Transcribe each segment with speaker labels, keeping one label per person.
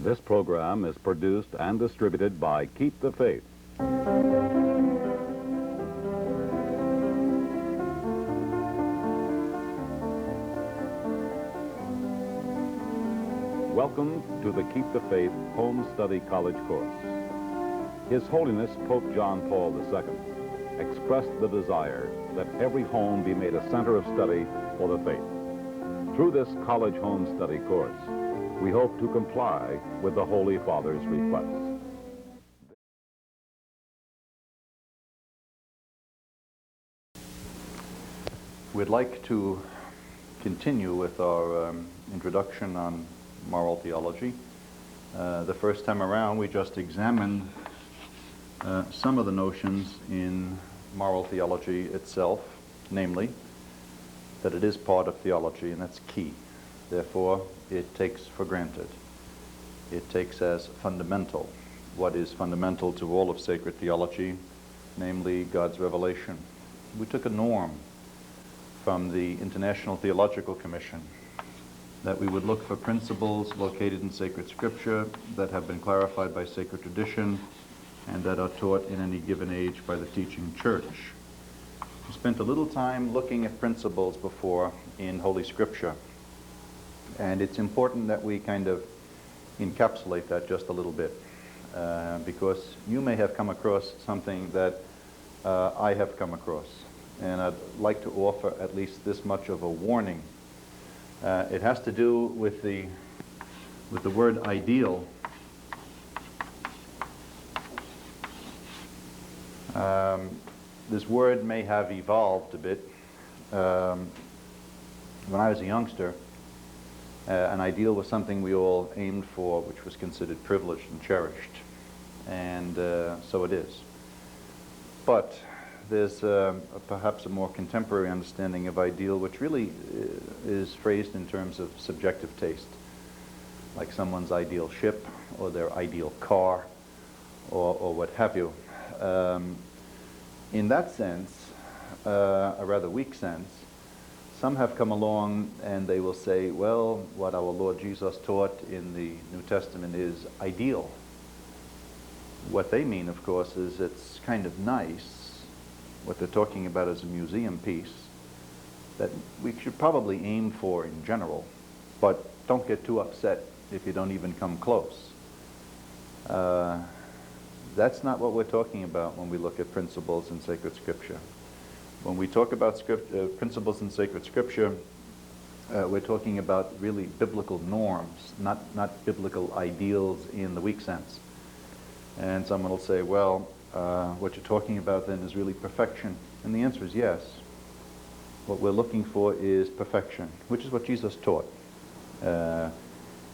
Speaker 1: This program is produced and distributed by Keep the Faith. Welcome to the Keep the Faith Home Study College course. His Holiness Pope John Paul II expressed the desire that every home be made a center of study for the faith. Through this college home study course, we hope to comply with the Holy Father's requests.
Speaker 2: We'd like to continue with our introduction on moral theology. The first time around, we just examined some of the notions in moral theology itself, namely that it is part of theology, and that's key. Therefore, it takes for granted. It takes as fundamental what is fundamental to all of sacred theology, namely God's revelation. We took a norm from the International Theological Commission that we would look for principles located in sacred scripture that have been clarified by sacred tradition and that are taught in any given age by the teaching church. We spent a little time looking at principles before in Holy Scripture, and it's important that we kind of encapsulate that just a little bit because you may have come across something that I have come across, and I'd like to offer at least this much of a warning. It has to do with the word ideal. This word may have evolved a bit. When I was a youngster, an ideal was something we all aimed for, which was considered privileged and cherished, and so it is. But there's perhaps a more contemporary understanding of ideal, which really is phrased in terms of subjective taste, like someone's ideal ship or their ideal car or what have you. In that sense, a rather weak sense, some have come along and they will say, well, what our Lord Jesus taught in the New Testament is ideal. What they mean, of course, is it's kind of nice. What they're talking about is a museum piece that we should probably aim for in general, but don't get too upset if you don't even come close. That's not what we're talking about when we look at principles in sacred scripture. When we talk about principles in sacred scripture, we're talking about really biblical norms, not biblical ideals in the weak sense. And someone will say, well, what you're talking about then is really perfection. And the answer is yes. What we're looking for is perfection, which is what Jesus taught.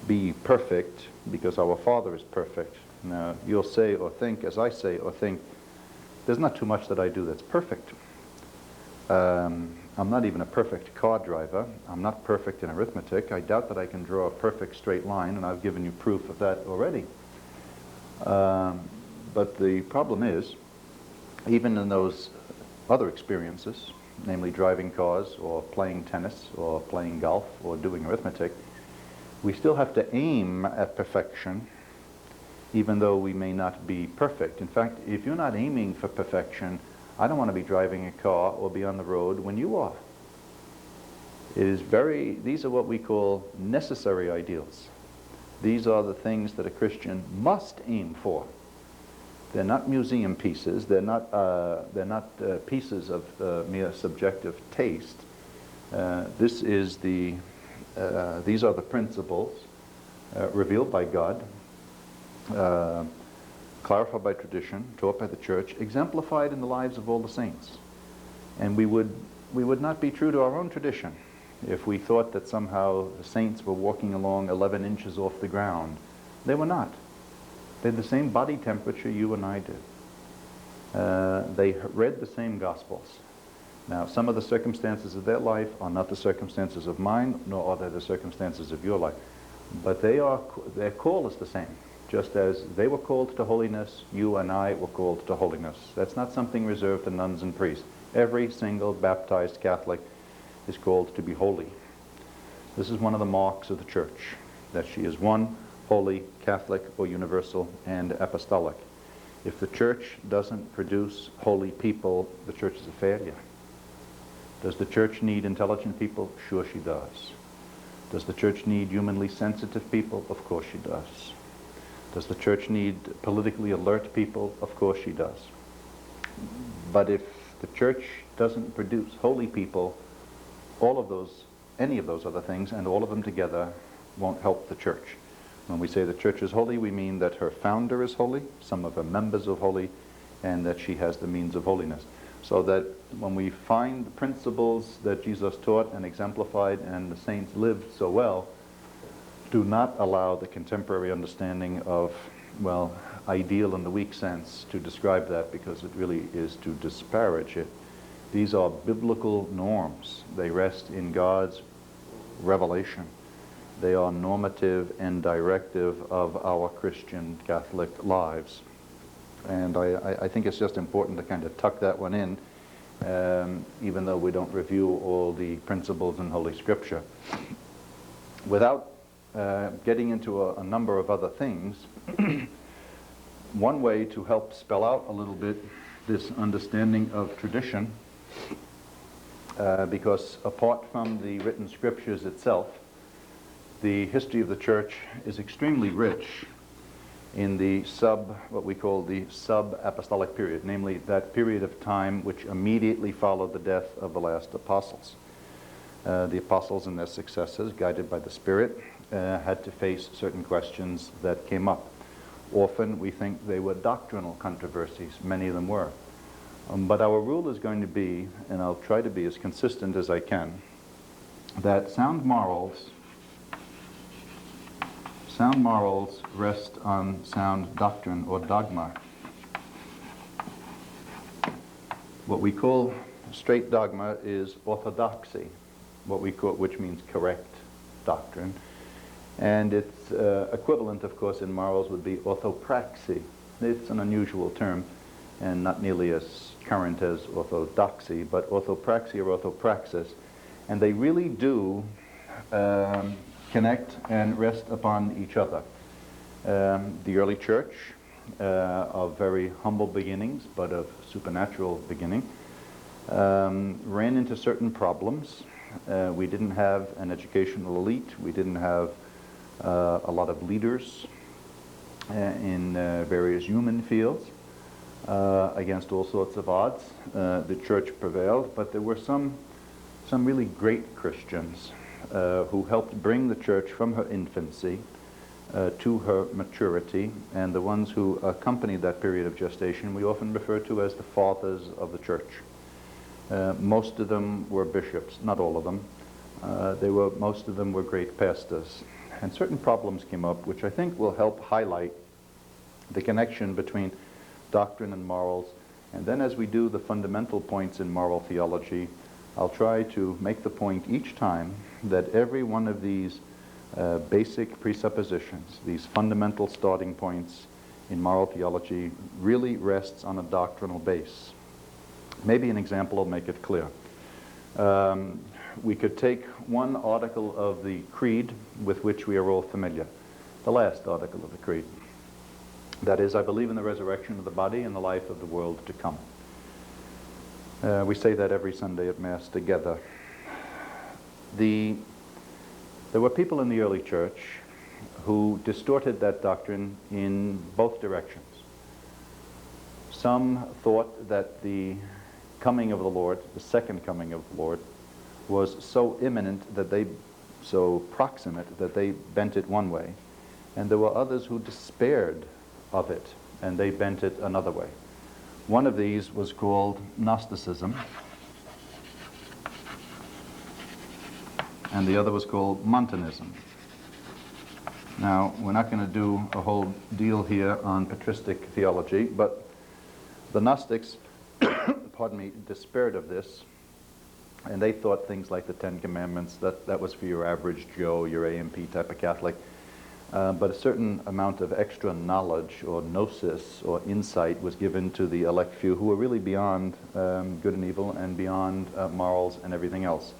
Speaker 2: Be perfect because our Father is perfect. Now, you'll say or think, as I say or think, there's not too much that I do that's perfect. I'm not even a perfect car driver. I'm not perfect in arithmetic. I doubt that I can draw a perfect straight line, and I've given you proof of that already. But the problem is, even in those other experiences, namely driving cars or playing tennis or playing golf or doing arithmetic, we still have to aim at perfection, even though we may not be perfect. In fact, if you're not aiming for perfection, I don't want to be driving a car or be on the road when you are. These are what we call necessary ideals. These are the things that a Christian must aim for. They're not museum pieces. They're not pieces of mere subjective taste. These are the principles revealed by God, clarified by tradition, taught by the church, exemplified in the lives of all the saints. And we would not be true to our own tradition if we thought that somehow the saints were walking along 11 inches off the ground. They were not. They had the same body temperature you and I did. They read the same Gospels. Now, some of the circumstances of their life are not the circumstances of mine, nor are they the circumstances of your life. But their call is the same. Just as they were called to holiness, you and I were called to holiness. That's not something reserved to nuns and priests. Every single baptized Catholic is called to be holy. This is one of the marks of the church, that she is one holy, Catholic, or universal and apostolic. If the church doesn't produce holy people, the church is a failure. Does the church need intelligent people? Sure she does. Does the church need humanly sensitive people? Of course she does. Does the church need politically alert people? Of course she does. But if the church doesn't produce holy people, all of those, any of those other things, and all of them together won't help the church. When we say the church is holy, we mean that her founder is holy, some of her members are holy, and that she has the means of holiness. So that when we find the principles that Jesus taught and exemplified and the saints lived so well, do not allow the contemporary understanding of, well, ideal in the weak sense to describe that, because it really is to disparage it. These are biblical norms. They rest in God's revelation. They are normative and directive of our Christian Catholic lives. And I think it's just important to kind of tuck that one in, even though we don't review all the principles in Holy Scripture. Without getting into a number of other things, one way to help spell out a little bit this understanding of tradition, because apart from the written scriptures itself, the history of the church is extremely rich in the what we call the sub-apostolic period, namely that period of time which immediately followed the death of the last apostles. The apostles and their successors, guided by the Spirit, had to face certain questions that came up. Often we think they were doctrinal controversies, many of them were. But our rule is going to be, and I'll try to be as consistent as I can, that sound morals rest on sound doctrine or dogma. What we call straight dogma is orthodoxy, which means correct doctrine. And its equivalent, of course, in morals would be orthopraxy. It's an unusual term and not nearly as current as orthodoxy, but orthopraxy or orthopraxis. And they really do connect and rest upon each other. The early church, of very humble beginnings, but of supernatural beginning, ran into certain problems. We didn't have an educational elite. We didn't have a lot of leaders in various human fields. Against all sorts of odds, the church prevailed, but there were some really great Christians who helped bring the church from her infancy to her maturity, and the ones who accompanied that period of gestation we often refer to as the fathers of the church. Most of them were bishops, not all of them. Most of them were great pastors. And certain problems came up which I think will help highlight the connection between doctrine and morals. And then as we do the fundamental points in moral theology, I'll try to make the point each time that every one of these basic presuppositions, these fundamental starting points in moral theology, really rests on a doctrinal base. Maybe an example will make it clear. We could take one article of the Creed with which we are all familiar, the last article of the Creed. That is, I believe in the resurrection of the body and the life of the world to come. We say that every Sunday at Mass together. There were people in the early church who distorted that doctrine in both directions. Some thought that the coming of the Lord, the second coming of the Lord, was so imminent, so proximate, that they bent it one way. And there were others who despaired of it, and they bent it another way. One of these was called Gnosticism, and the other was called Montanism. Now, we're not going to do a whole deal here on patristic theology, but the Gnostics, pardon me, despaired of this, and they thought things like the Ten Commandments, that was for your average Joe, your AMP type of Catholic. But a certain amount of extra knowledge or gnosis or insight was given to the elect few who were really beyond good and evil and beyond morals and everything else.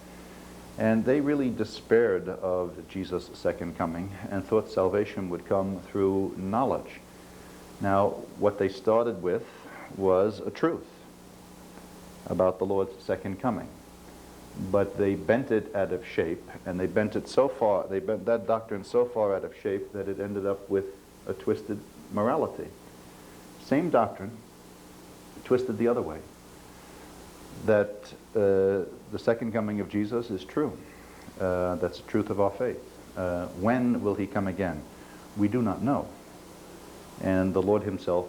Speaker 2: And they really despaired of Jesus' second coming and thought salvation would come through knowledge. Now, what they started with was a truth about the Lord's second coming. But they bent it out of shape, and they bent it so far, they bent that doctrine so far out of shape that it ended up with a twisted morality. Same doctrine, twisted the other way. That the second coming of Jesus is true. That's the truth of our faith. When will he come again? We do not know. And the Lord himself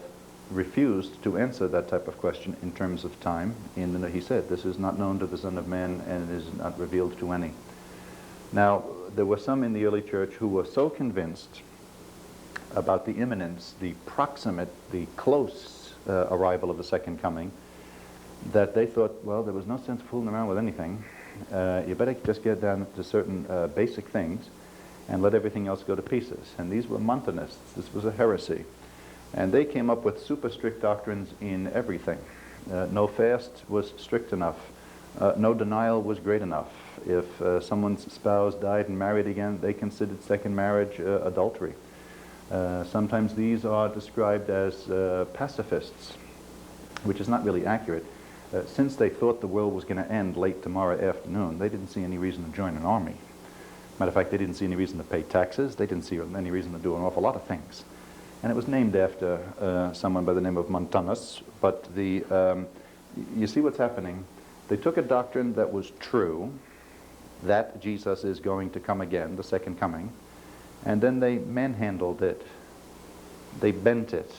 Speaker 2: refused to answer that type of question in terms of time. He said, this is not known to the Son of Man, and it is not revealed to any. Now, there were some in the early church who were so convinced about the imminence, the proximate, the close arrival of the second coming, that they thought, well, there was no sense fooling around with anything. You better just get down to certain basic things and let everything else go to pieces. And these were Montanists. This was a heresy. And they came up with super strict doctrines in everything. No fast was strict enough. No denial was great enough. If someone's spouse died and married again, they considered second marriage adultery. Sometimes these are described as pacifists, which is not really accurate. Since they thought the world was going to end late tomorrow afternoon, they didn't see any reason to join an army. Matter of fact, they didn't see any reason to pay taxes. They didn't see any reason to do an awful lot of things. And it was named after someone by the name of Montanus. But you see what's happening. They took a doctrine that was true, that Jesus is going to come again, the second coming, and then they manhandled it. They bent it.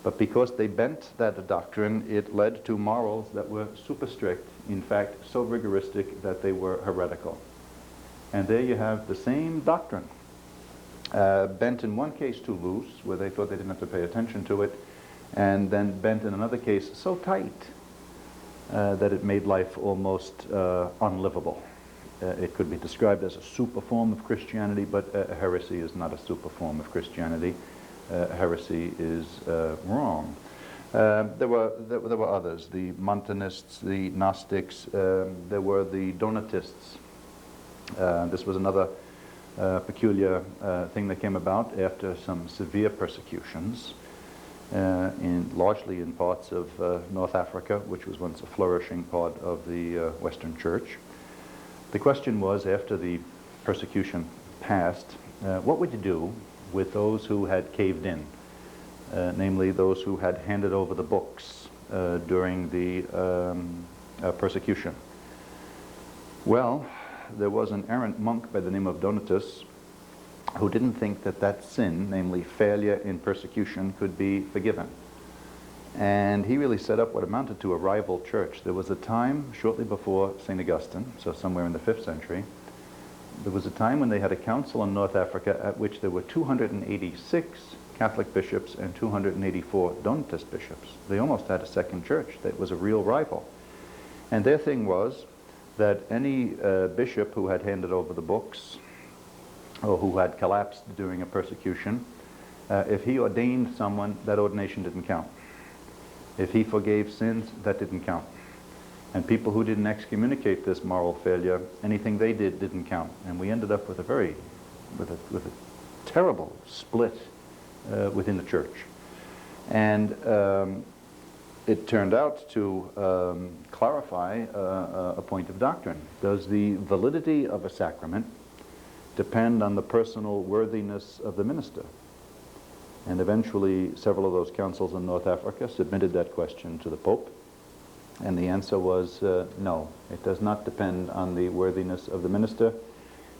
Speaker 2: But because they bent that doctrine, it led to morals that were super strict, in fact, so rigoristic that they were heretical. And there you have the same doctrine, bent in one case too loose, where they thought they didn't have to pay attention to it, and then bent in another case so tight that it made life almost unlivable. It could be described as a super form of Christianity, but heresy is not a super form of Christianity. Heresy is wrong. There were others, the Montanists, the Gnostics, there were the Donatists. This was another peculiar thing that came about after some severe persecutions, largely in parts of North Africa, which was once a flourishing part of the Western Church. The question was, after the persecution passed, what would you do with those who had caved in, namely those who had handed over the books during the persecution? Well, there was an errant monk by the name of Donatus who didn't think that that sin, namely failure in persecution, could be forgiven. And he really set up what amounted to a rival church. There was a time shortly before St. Augustine, so somewhere in the 5th century, there was a time when they had a council in North Africa at which there were 286 Catholic bishops and 284 Donatist bishops. They almost had a second church that was a real rival. And their thing was that any bishop who had handed over the books or who had collapsed during a persecution, if he ordained someone, that ordination didn't count. If he forgave sins, that didn't count. And people who didn't excommunicate this moral failure, anything they did didn't count. And we ended up with a terrible split within the church. And it turned out to clarify a point of doctrine. Does the validity of a sacrament depend on the personal worthiness of the minister? And eventually several of those councils in North Africa submitted that question to the Pope. And the answer was no, it does not depend on the worthiness of the minister.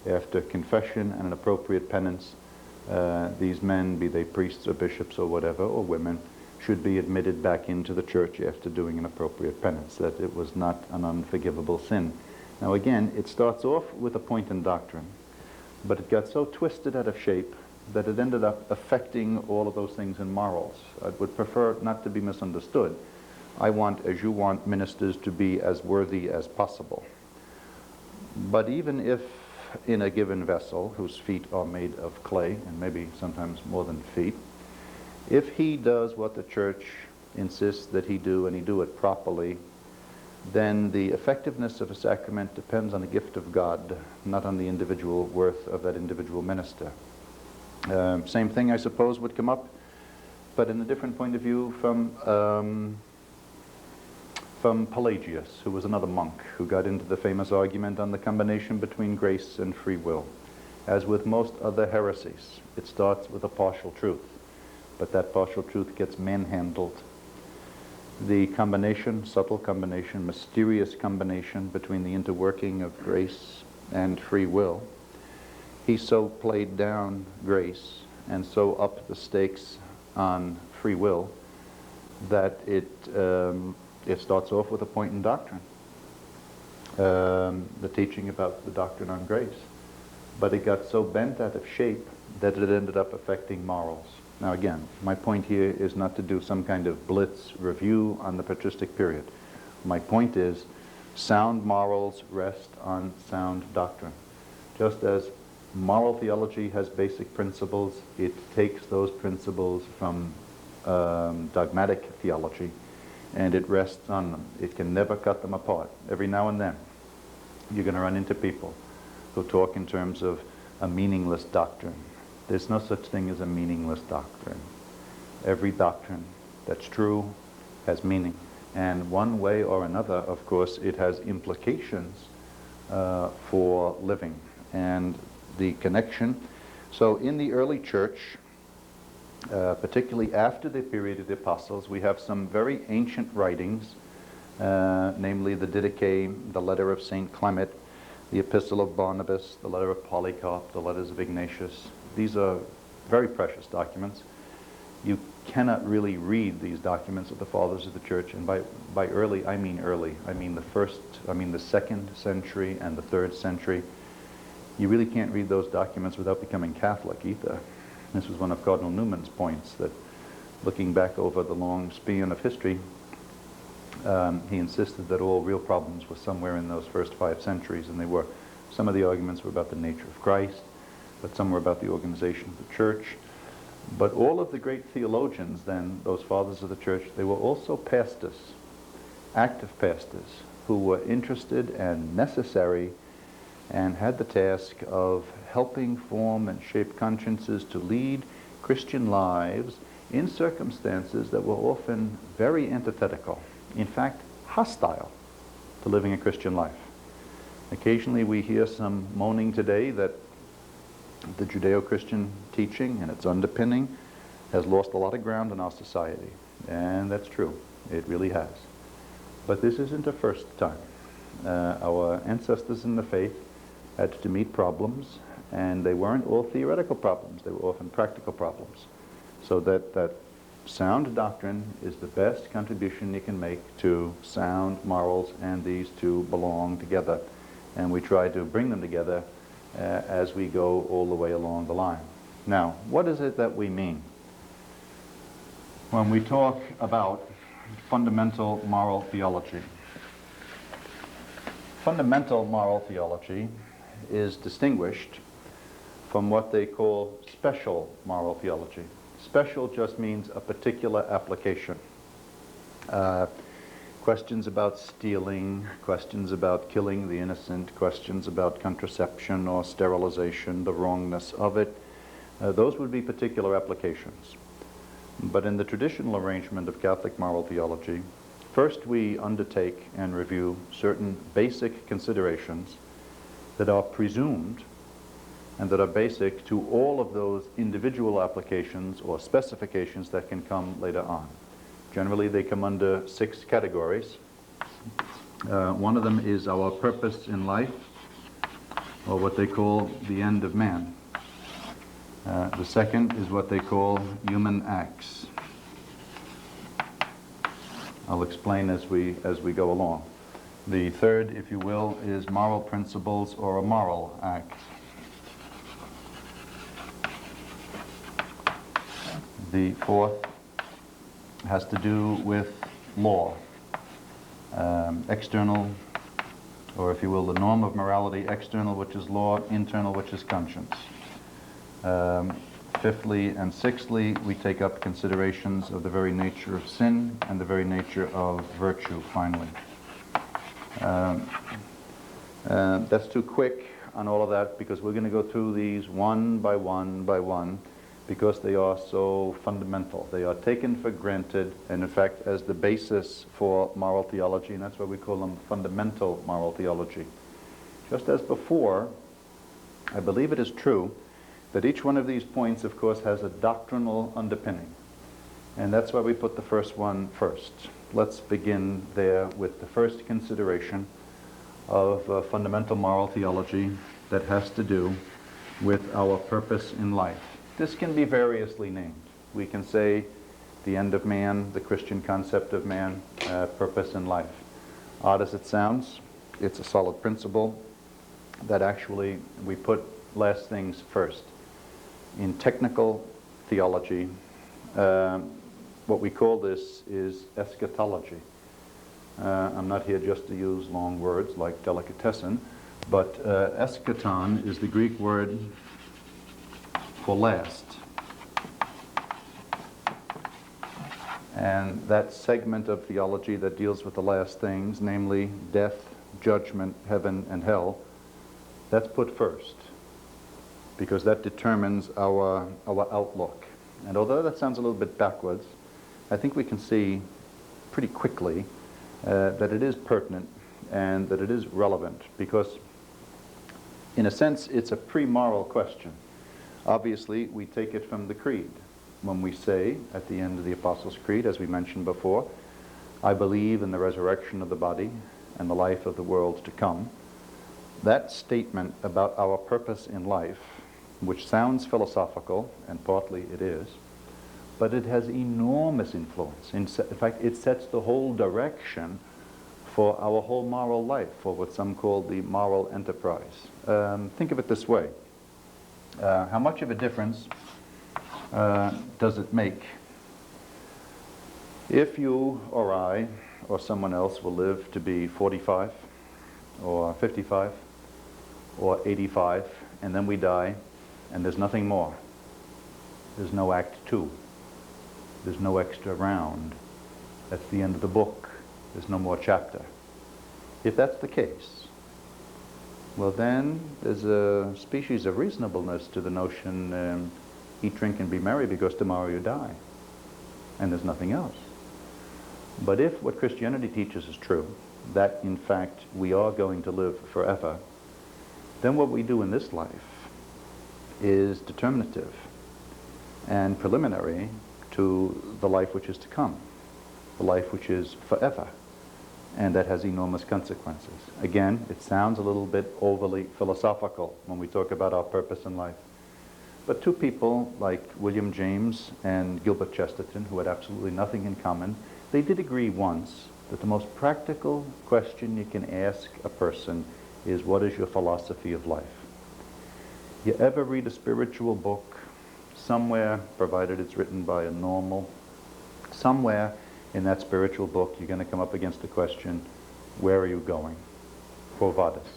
Speaker 2: After confession and an appropriate penance, these men, be they priests or bishops or whatever, or women, should be admitted back into the church after doing an appropriate penance, that it was not an unforgivable sin. Now again, it starts off with a point in doctrine, but it got so twisted out of shape that it ended up affecting all of those things in morals. I would prefer not to be misunderstood. I want, as you want, ministers to be as worthy as possible. But even if in a given vessel, whose feet are made of clay, and maybe sometimes more than feet, if he does what the church insists that he do, and he do it properly, then the effectiveness of a sacrament depends on the gift of God, not on the individual worth of that individual minister. Same thing, I suppose, would come up, but in a different point of view from Pelagius, who was another monk who got into the famous argument on the combination between grace and free will. As with most other heresies, it starts with a partial truth, but that partial truth gets manhandled. The combination, subtle combination, mysterious combination between the interworking of grace and free will, he so played down grace and so upped the stakes on free will that it starts off with a point in doctrine, the teaching about the doctrine on grace. But it got so bent out of shape that it ended up affecting morals. Now again, my point here is not to do some kind of blitz review on the patristic period. My point is, sound morals rest on sound doctrine. Just as moral theology has basic principles, it takes those principles from dogmatic theology and it rests on them. It can never cut them apart. Every now and then you're going to run into people who talk in terms of a meaningless doctrine. There's no such thing as a meaningless doctrine. Every doctrine that's true has meaning. And one way or another, of course, it has implications for living and the connection. So in the early church, particularly after the period of the apostles, we have some very ancient writings, namely the Didache, the letter of St. Clement, the epistle of Barnabas, the letter of Polycarp, the letters of Ignatius. These are very precious documents. You cannot really read these documents of the fathers of the church, and by early, I mean the 2nd century and the 3rd century. You really can't read those documents without becoming Catholic either. This was one of Cardinal Newman's points, that looking back over the long span of history, he insisted that all real problems were somewhere in those first 5 centuries, and they were. Some of the arguments were about the nature of Christ, but some were about the organization of the church. But all of the great theologians then, those fathers of the church, they were also pastors, active pastors, who were interested and necessary and had the task of helping form and shape consciences to lead Christian lives in circumstances that were often very antithetical, in fact, hostile to living a Christian life. Occasionally we hear some moaning today that the Judeo-Christian teaching and its underpinning has lost a lot of ground in our society. And that's true. It really has. But this isn't a first time. Our ancestors in the faith had to meet problems, and they weren't all theoretical problems. They were often practical problems. So that sound doctrine is the best contribution you can make to sound morals, and these two belong together. And we try to bring them together as we go all the way along the line. Now, what is it that we mean when we talk about fundamental moral theology? Fundamental moral theology is distinguished from what they call special moral theology. Special just means a particular application. Questions about stealing, questions about killing the innocent, questions about contraception or sterilization, the wrongness of it, those would be particular applications. But in the traditional arrangement of Catholic moral theology, first we undertake and review certain basic considerations that are presumed and that are basic to all of those individual applications or specifications that can come later on. Generally, they come under 6 categories. One of them is our purpose in life, or what they call the end of man. The second is what they call human acts. I'll explain as we go along. The third, if you will, is moral principles or a moral act. The fourth has to do with law, external, or if you will, the norm of morality, external, which is law, internal, which is conscience. Fifthly and sixthly, we take up considerations of the very nature of sin and the very nature of virtue, finally. That's too quick on all of that because we're going to go through these one by one by one because they are so fundamental. They are taken for granted and in fact as the basis for moral theology, and that's why we call them fundamental moral theology. Just as before, I believe it is true that each one of these points, of course, has a doctrinal underpinning. And that's why we put the first one first. Let's begin there with the first consideration of fundamental moral theology that has to do with our purpose in life. This can be variously named. We can say the end of man, the Christian concept of man, purpose in life. Odd as it sounds, it's a solid principle that actually we put last things first. In technical theology, what we call this is eschatology. I'm not here just to use long words like delicatessen, but eschaton is the Greek word for last. And that segment of theology that deals with the last things, namely death, judgment, heaven, and hell, that's put first because that determines our outlook. And although that sounds a little bit backwards, I think we can see pretty quickly that it is pertinent and that it is relevant because in a sense it's a pre-moral question. Obviously we take it from the creed when we say at the end of the Apostles' Creed, as we mentioned before, I believe in the resurrection of the body and the life of the world to come. That statement about our purpose in life, which sounds philosophical, and partly it is, but it has enormous influence. In fact, it sets the whole direction for our whole moral life, for what some call the moral enterprise. Think of it this way. How much of a difference does it make if you or I or someone else will live to be 45 or 55 or 85 and then we die and there's nothing more? There's no act 2. There's no extra round. That's the end of the book. There's no more chapter. If that's the case, well then there's a species of reasonableness to the notion eat, drink, and be merry because tomorrow you die. And there's nothing else. But if what Christianity teaches is true, that in fact we are going to live forever, then what we do in this life is determinative and preliminary to the life which is to come, the life which is forever, and that has enormous consequences. Again, it sounds a little bit overly philosophical when we talk about our purpose in life. But two people like William James and Gilbert Chesterton, who had absolutely nothing in common, they did agree once that the most practical question you can ask a person is, what is your philosophy of life? You ever read a spiritual book somewhere, provided it's written by a normal, somewhere in that spiritual book you're going to come up against the question, where are you going? Quo vadis,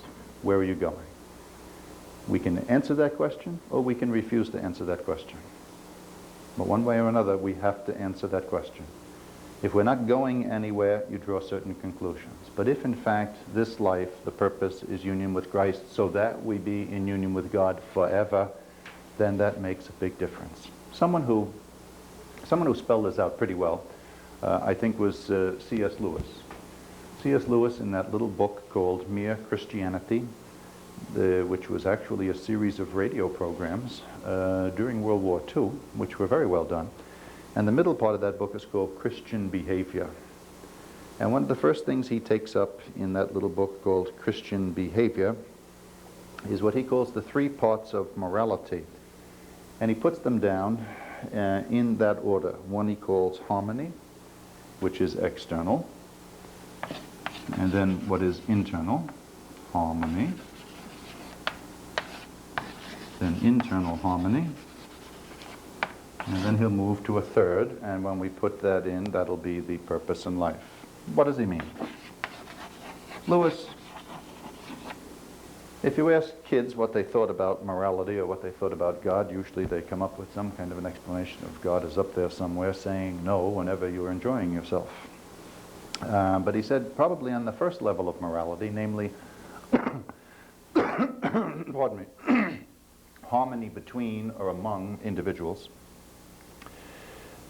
Speaker 2: where are you going? We can answer that question or we can refuse to answer that question. But one way or another we have to answer that question. If we're not going anywhere, you draw certain conclusions. But if in fact this life, the purpose is union with Christ so that we be in union with God forever, then that makes a big difference. Someone who spelled this out pretty well, I think was C.S. Lewis. C.S. Lewis, in that little book called Mere Christianity, which was actually a series of radio programs during World War II, which were very well done. And the middle part of that book is called Christian Behavior. And one of the first things he takes up in that little book called Christian Behavior is what he calls the 3 parts of morality. And he puts them down in that order. One he calls harmony, which is external. And then what is internal? Harmony. Then internal harmony. And then he'll move to a third, and when we put that in, that'll be the purpose in life. What does he mean? Lewis, if you ask kids what they thought about morality or what they thought about God, usually they come up with some kind of an explanation of God is up there somewhere saying no whenever you're enjoying yourself. But he said probably on the first level of morality, namely, pardon me, harmony between or among individuals.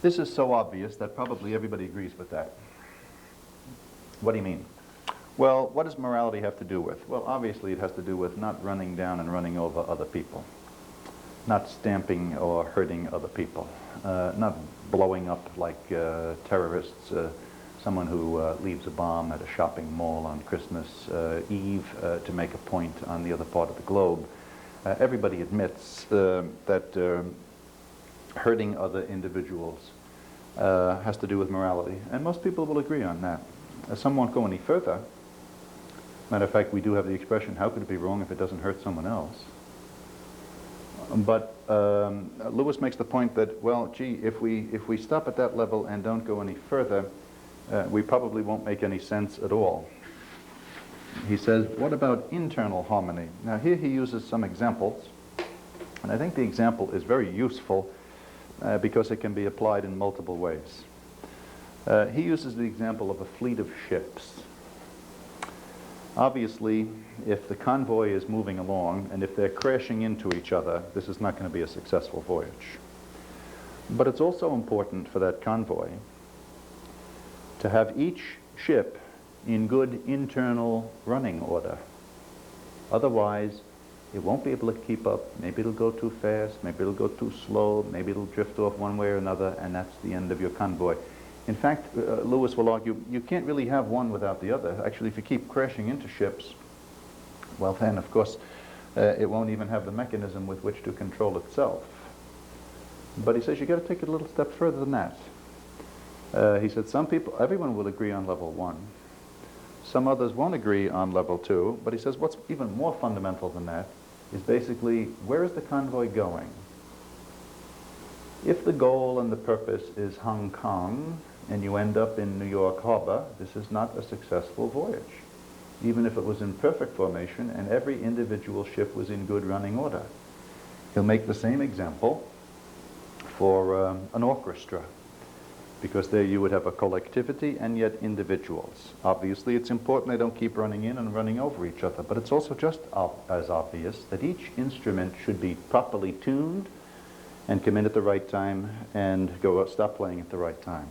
Speaker 2: This is so obvious that probably everybody agrees with that. What do you mean? Well, what does morality have to do with? Well, obviously it has to do with not running down and running over other people, not stamping or hurting other people, not blowing up like terrorists, someone who leaves a bomb at a shopping mall on Christmas Eve to make a point on the other part of the globe. Everybody admits that hurting other individuals has to do with morality, and most people will agree on that. Some won't go any further. Matter of fact, we do have the expression, how could it be wrong if it doesn't hurt someone else? But Lewis makes the point that, well, gee, if we stop at that level and don't go any further, we probably won't make any sense at all. He says, what about internal harmony? Now here he uses some examples, and I think the example is very useful because it can be applied in multiple ways. He uses the example of a fleet of ships. Obviously, if the convoy is moving along and if they're crashing into each other, this is not going to be a successful voyage. But it's also important for that convoy to have each ship in good internal running order. Otherwise, it won't be able to keep up. Maybe it'll go too fast, maybe it'll go too slow, maybe it'll drift off one way or another, and that's the end of your convoy. In fact, Lewis will argue, you can't really have one without the other. Actually, if you keep crashing into ships, well then, of course, it won't even have the mechanism with which to control itself. But he says you got to take it a little step further than that. He said some people, everyone will agree on level 1. Some others won't agree on level 2, but he says what's even more fundamental than that is basically, where is the convoy going? If the goal and the purpose is Hong Kong, and you end up in New York Harbor, this is not a successful voyage. Even if it was in perfect formation and every individual ship was in good running order. He'll make the same example for an orchestra, because there you would have a collectivity and yet individuals. Obviously, it's important they don't keep running in and running over each other, but it's also just as obvious that each instrument should be properly tuned and come in at the right time and stop playing at the right time.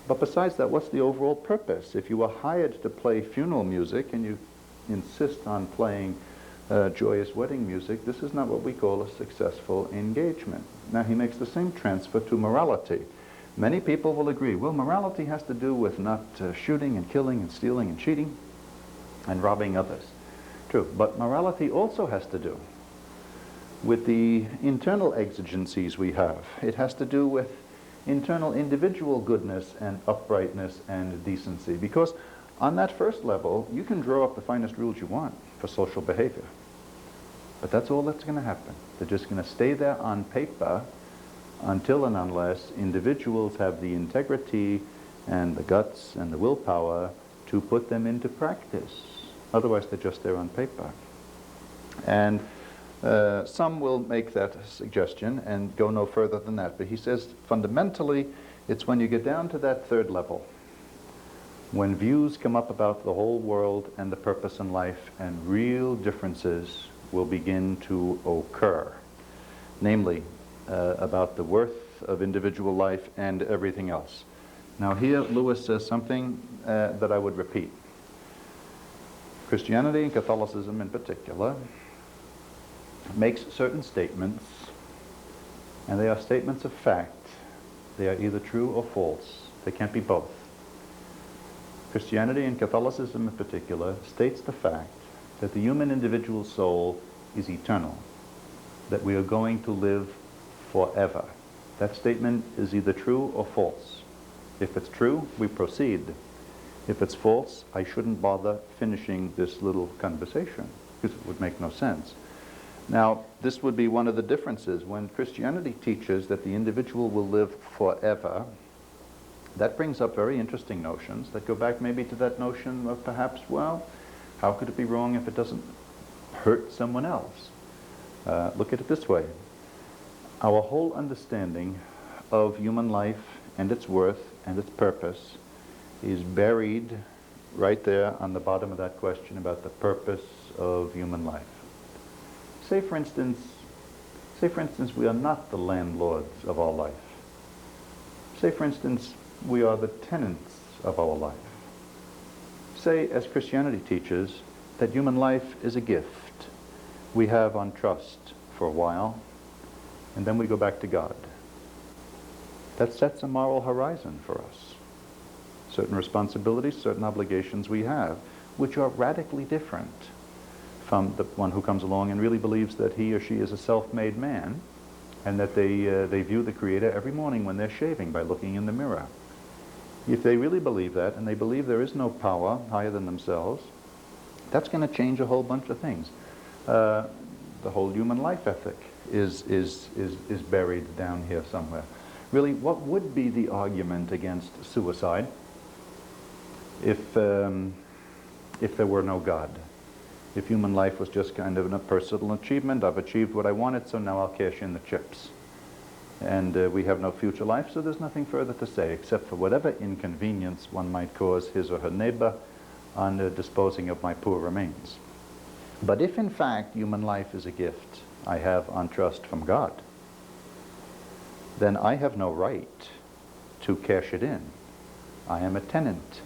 Speaker 2: But besides that, what's the overall purpose? If you were hired to play funeral music and you insist on playing joyous wedding music, this is not what we call a successful engagement. Now he makes the same transfer to morality. Many people will agree, well, morality has to do with not shooting and killing and stealing and cheating and robbing others. True, but morality also has to do with the internal exigencies we have. It has to do with internal individual goodness and uprightness and decency, because on that first level you can draw up the finest rules you want for social behavior, but that's all that's going to happen. They're just going to stay there on paper until and unless individuals have the integrity and the guts and the willpower to put them into practice. Otherwise they're just there on paper. And some will make that suggestion and go no further than that. But he says fundamentally it's when you get down to that third level, when views come up about the whole world and the purpose in life, and real differences will begin to occur. Namely, about the worth of individual life and everything else. Now here Lewis says something that I would repeat. Christianity and Catholicism in particular makes certain statements, and they are statements of fact. They are either true or false. They can't be both. Christianity and Catholicism in particular states the fact that the human individual soul is eternal, that we are going to live forever. That statement is either true or false. If it's true, we proceed. If it's false, I shouldn't bother finishing this little conversation, because it would make no sense. Now, this would be one of the differences. When Christianity teaches that the individual will live forever, that brings up very interesting notions that go back maybe to that notion of perhaps, well, how could it be wrong if it doesn't hurt someone else? Look at it this way. Our whole understanding of human life and its worth and its purpose is buried right there on the bottom of that question about the purpose of human life. Say for instance, we are not the landlords of our life. Say for instance, we are the tenants of our life. Say, as Christianity teaches, that human life is a gift we have on trust for a while, and then we go back to God. That sets a moral horizon for us. Certain responsibilities, certain obligations we have, which are radically different from the one who comes along and really believes that he or she is a self-made man, and that they view the Creator every morning when they're shaving by looking in the mirror. If they really believe that, and they believe there is no power higher than themselves, that's going to change a whole bunch of things. The whole human life ethic is buried down here somewhere. Really, what would be the argument against suicide if there were no God? If human life was just kind of a personal achievement, I've achieved what I wanted, so now I'll cash in the chips. And we have no future life, so there's nothing further to say except for whatever inconvenience one might cause his or her neighbor on disposing of my poor remains. But if in fact human life is a gift I have on trust from God, then I have no right to cash it in. I am a tenant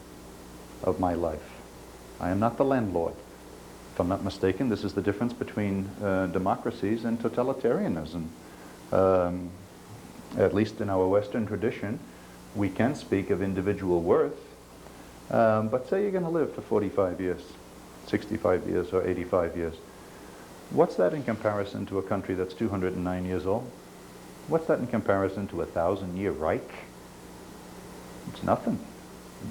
Speaker 2: of my life. I am not the landlord. If I'm not mistaken, this is the difference between democracies and totalitarianism. At least in our Western tradition, we can speak of individual worth, but say you're going to live for 45 years, 65 years, or 85 years. What's that in comparison to a country that's 209 years old? What's that in comparison to a 1,000-year Reich? It's nothing.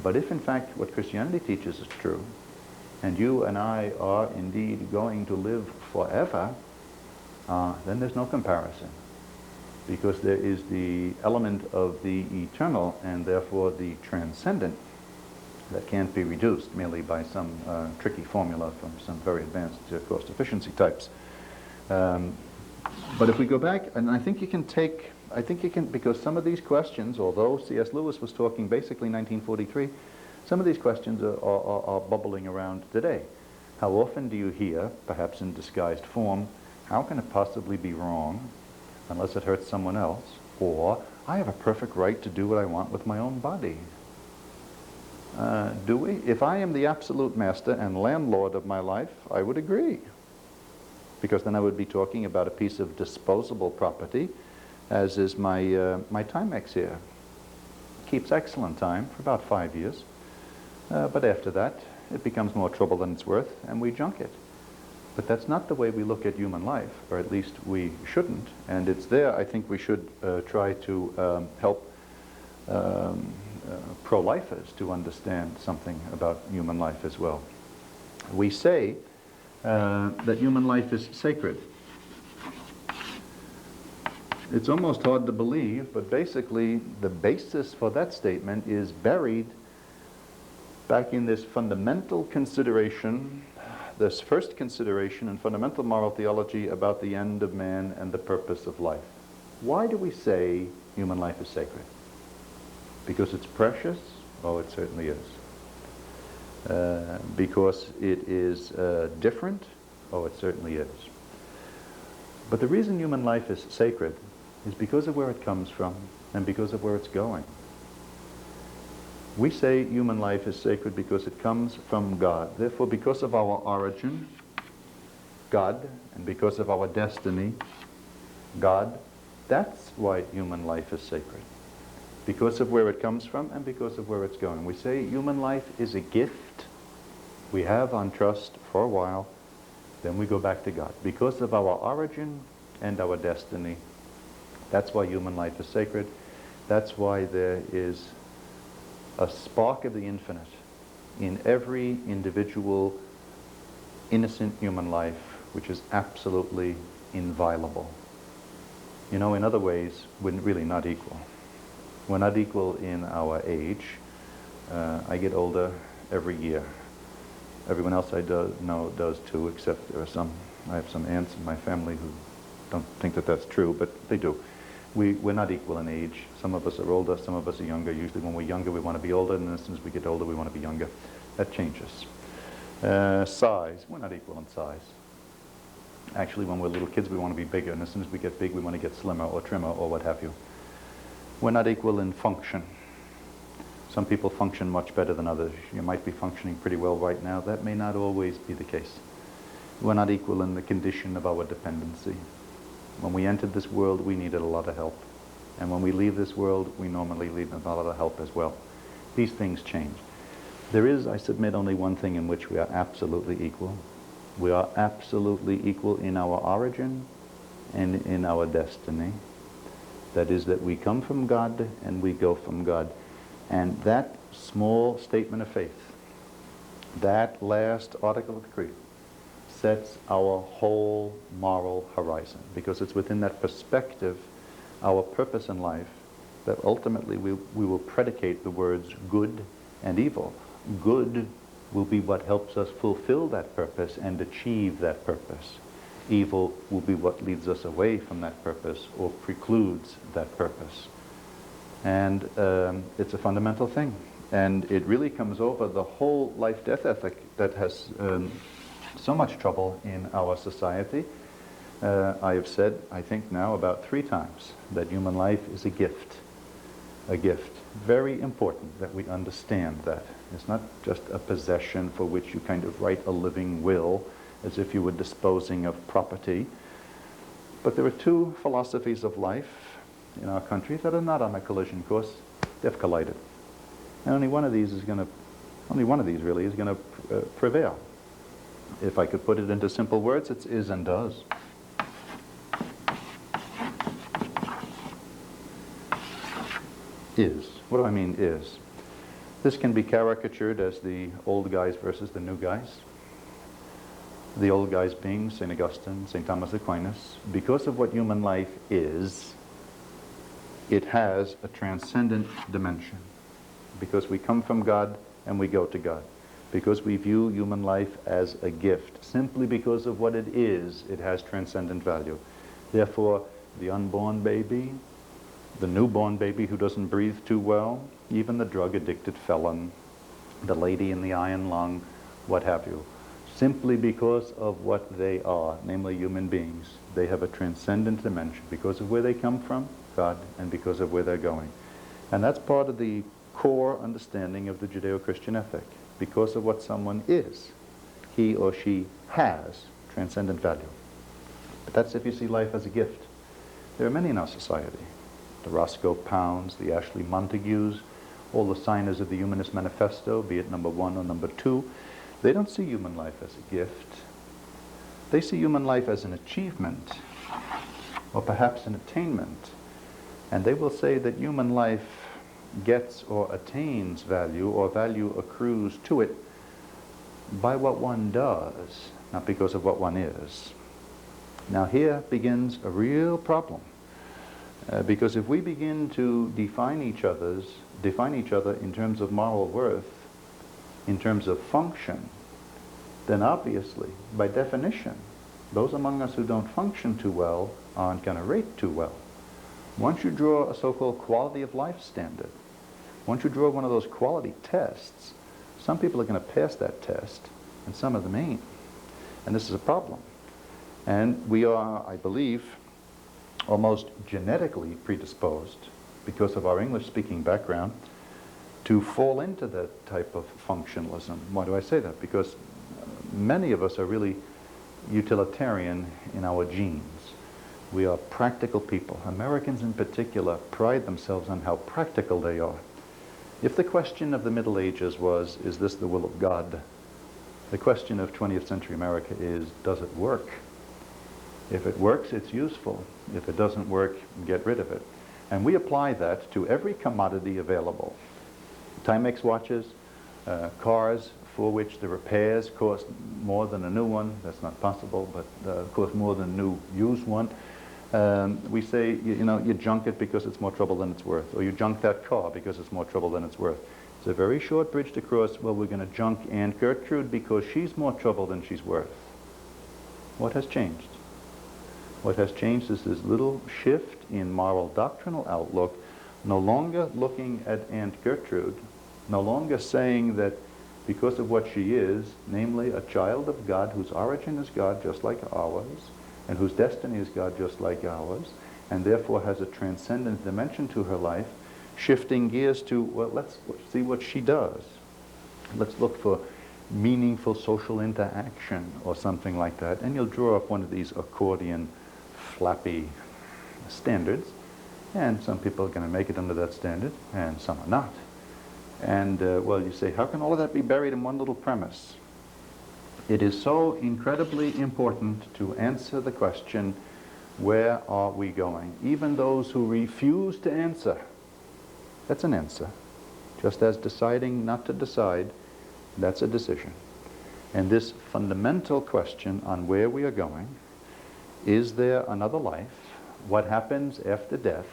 Speaker 2: But if in fact what Christianity teaches is true, and you and I are indeed going to live forever, then there's no comparison. Because there is the element of the eternal and therefore the transcendent that can't be reduced merely by some tricky formula from some very advanced cost efficiency types. But if we go back, and I think you can, because some of these questions, although C.S. Lewis was talking basically 1943, some of these questions are bubbling around today. How often do you hear, perhaps in disguised form, how can it possibly be wrong unless it hurts someone else? Or, I have a perfect right to do what I want with my own body. Do we? If I am the absolute master and landlord of my life, I would agree. Because then I would be talking about a piece of disposable property, as is my, my Timex here. Keeps excellent time for about 5 years. But after that, it becomes more trouble than it's worth, and we junk it. But that's not the way we look at human life, or at least we shouldn't. And it's there, I think we should try to help pro-lifers to understand something about human life as well. We say that human life is sacred. It's almost hard to believe, but basically the basis for that statement is buried back in this fundamental consideration, this first consideration in fundamental moral theology about the end of man and the purpose of life. Why do we say human life is sacred? Because it's precious? Oh, it certainly is. Because it is different? Oh, it certainly is. But the reason human life is sacred is because of where it comes from and because of where it's going. We say human life is sacred because it comes from God. Therefore, because of our origin, God, and because of our destiny, God, that's why human life is sacred. Because of where it comes from and because of where it's going. We say human life is a gift we have on trust for a while, then we go back to God. Because of our origin and our destiny, that's why human life is sacred. That's why there is a spark of the infinite in every individual innocent human life, which is absolutely inviolable. You know, in other ways, we're really not equal. We're not equal in our age. I get older every year. Everyone else I know does too, except there are I have some aunts in my family who don't think that that's true, but they do. We're not equal in age. Some of us are older, some of us are younger. Usually when we're younger, we want to be older, and as soon as we get older, we want to be younger. That changes. Size, we're not equal in size. Actually, when we're little kids, we want to be bigger, and as soon as we get big, we want to get slimmer or trimmer or what have you. We're not equal in function. Some people function much better than others. You might be functioning pretty well right now. That may not always be the case. We're not equal in the condition of our dependency. When we entered this world, we needed a lot of help. And when we leave this world, we normally leave a lot of help as well. These things change. There is, I submit, only one thing in which we are absolutely equal. We are absolutely equal in our origin and in our destiny. That is, that we come from God and we go from God. And that small statement of faith, that last article of the creed, sets our whole moral horizon, because it's within that perspective, our purpose in life, that ultimately we will predicate the words good and evil. Good will be what helps us fulfill that purpose and achieve that purpose. Evil will be what leads us away from that purpose or precludes that purpose. And it's a fundamental thing. And it really comes over the whole life-death ethic that has so much trouble in our society. I have said, I think now about 3 times, that human life is a gift. A gift. Very important that we understand that. It's not just a possession for which you kind of write a living will as if you were disposing of property. But there are 2 philosophies of life in our country that are not on a collision course. They've collided. And only one of these really is going to prevail. If I could put it into simple words, it's is and does. Is. What do I mean is? This can be caricatured as the old guys versus the new guys. The old guys being St. Augustine, St. Thomas Aquinas. Because of what human life is, it has a transcendent dimension. Because we come from God and we go to God. Because we view human life as a gift. Simply because of what it is, it has transcendent value. Therefore, the unborn baby, the newborn baby who doesn't breathe too well, even the drug-addicted felon, the lady in the iron lung, what have you. Simply because of what they are, namely human beings, they have a transcendent dimension because of where they come from, God, and because of where they're going. And that's part of the core understanding of the Judeo-Christian ethic. Because of what someone is, he or she has transcendent value. But that's if you see life as a gift. There are many in our society. The Roscoe Pounds, the Ashley Montagues, all the signers of the Humanist Manifesto, be it number 1 or number 2, they don't see human life as a gift. They see human life as an achievement, or perhaps an attainment. And they will say that human life gets or attains value, or value accrues to it by what one does, not because of what one is. Now here begins a real problem, because if we begin to define each other in terms of moral worth, in terms of function, then obviously, by definition, those among us who don't function too well aren't going to rate too well. Once you draw a so-called quality of life standard, once you draw one of those quality tests, some people are going to pass that test, and some of them ain't. And this is a problem. And we are, I believe, almost genetically predisposed, because of our English-speaking background, to fall into that type of functionalism. Why do I say that? Because many of us are really utilitarian in our genes. We are practical people. Americans in particular pride themselves on how practical they are. If the question of the Middle Ages was, is this the will of God? The question of 20th century America is, does it work? If it works, it's useful. If it doesn't work, get rid of it. And we apply that to every commodity available. Timex watches, cars for which the repairs cost more than a new one. That's not possible, but cost more than a new used one. We say, you junk it because it's more trouble than it's worth, or you junk that car because it's more trouble than it's worth. It's a very short bridge to cross. Well, we're going to junk Aunt Gertrude because she's more trouble than she's worth. What has changed? What has changed is this little shift in moral doctrinal outlook, no longer looking at Aunt Gertrude, no longer saying that because of what she is, namely a child of God whose origin is God just like ours, and whose destiny is God just like ours, and therefore has a transcendent dimension to her life, shifting gears to, well, let's see what she does. Let's look for meaningful social interaction or something like that, and you'll draw up one of these accordion flappy standards, and some people are going to make it under that standard, and some are not. And, well, you say, how can all of that be buried in one little premise? It is so incredibly important to answer the question, where are we going? Even those who refuse to answer, that's an answer. Just as deciding not to decide, that's a decision. And this fundamental question on where we are going, is there another life? What happens after death?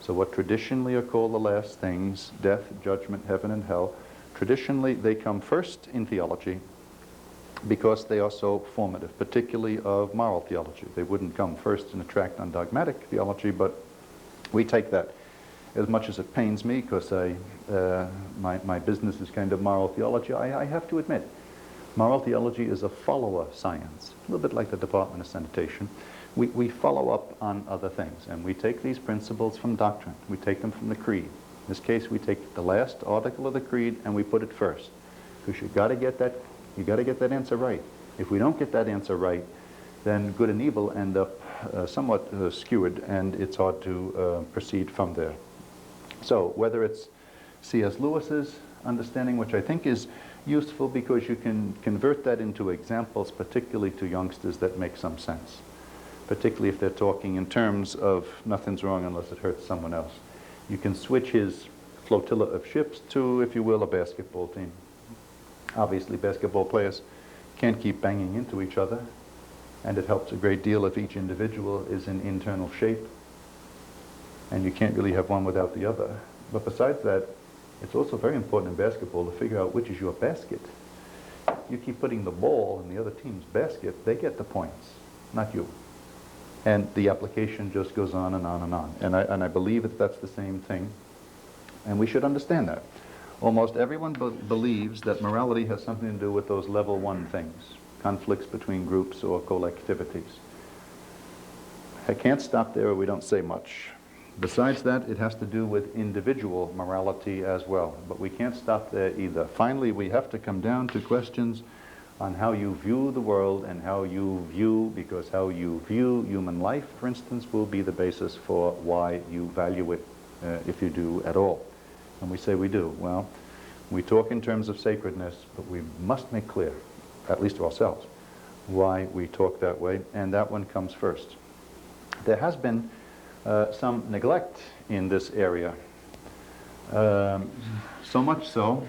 Speaker 2: So what traditionally are called the last things, death, judgment, heaven, and hell, traditionally they come first in theology because they are so formative, particularly of moral theology. They wouldn't come first in a tract on dogmatic theology, but we take that. As much as it pains me, because my business is kind of moral theology, I have to admit, moral theology is a follower science, a little bit like the Department of Sanitation. We follow up on other things, and we take these principles from doctrine. We take them from the creed. In this case, we take the last article of the creed and we put it first, because you got to get that answer right. If we don't get that answer right, then good and evil end up somewhat skewed, and it's hard to proceed from there. So whether it's C.S. Lewis's understanding, which I think is useful because you can convert that into examples, particularly to youngsters, that make some sense, particularly if they're talking in terms of nothing's wrong unless it hurts someone else. You can switch his flotilla of ships to, if you will, a basketball team. Obviously, basketball players can't keep banging into each other, and it helps a great deal if each individual is in internal shape, and you can't really have one without the other. But besides that, it's also very important in basketball to figure out which is your basket. You keep putting the ball in the other team's basket, they get the points, not you. And the application just goes on and on and on. And I believe that that's the same thing, and we should understand that. Almost everyone believes that morality has something to do with those level one things, conflicts between groups or collectivities. I can't stop there or we don't say much. Besides that, it has to do with individual morality as well, but we can't stop there either. Finally, we have to come down to questions on how you view the world and how you view, because how you view human life, for instance, will be the basis for why you value it, if you do at all. And we say we do. Well, we talk in terms of sacredness, but we must make clear, at least to ourselves, why we talk that way, and that one comes first. There has been some neglect in this area, so much so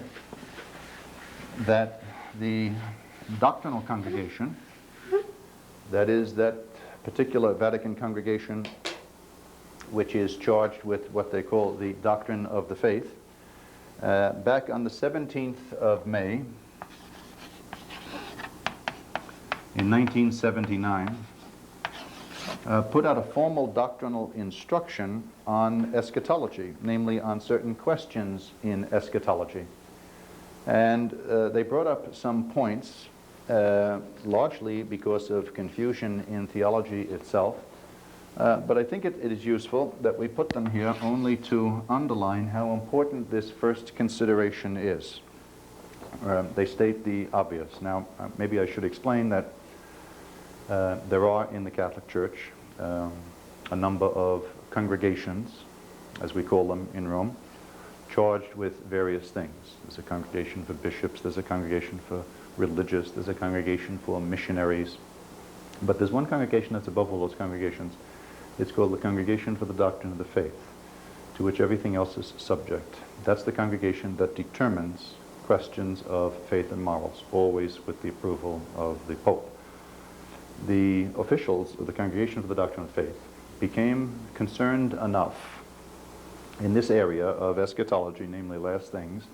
Speaker 2: that the doctrinal congregation, that is that particular Vatican congregation which is charged with what they call the doctrine of the faith, back on the 17th of May in 1979, put out a formal doctrinal instruction on eschatology, namely on certain questions in eschatology. And they brought up some points, largely because of confusion in theology itself. But I think it is useful that we put them here only to underline how important this first consideration is. They state the obvious. Now, maybe I should explain that there are in the Catholic Church a number of congregations, as we call them in Rome, charged with various things. There's a congregation for bishops, there's a congregation for religious, there's a congregation for missionaries. But there's one congregation that's above all those congregations. It's called the Congregation for the Doctrine of the Faith, to which everything else is subject. That's the congregation that determines questions of faith and morals, always with the approval of the Pope. The officials of the Congregation for the Doctrine of Faith became concerned enough in this area of eschatology, namely last things,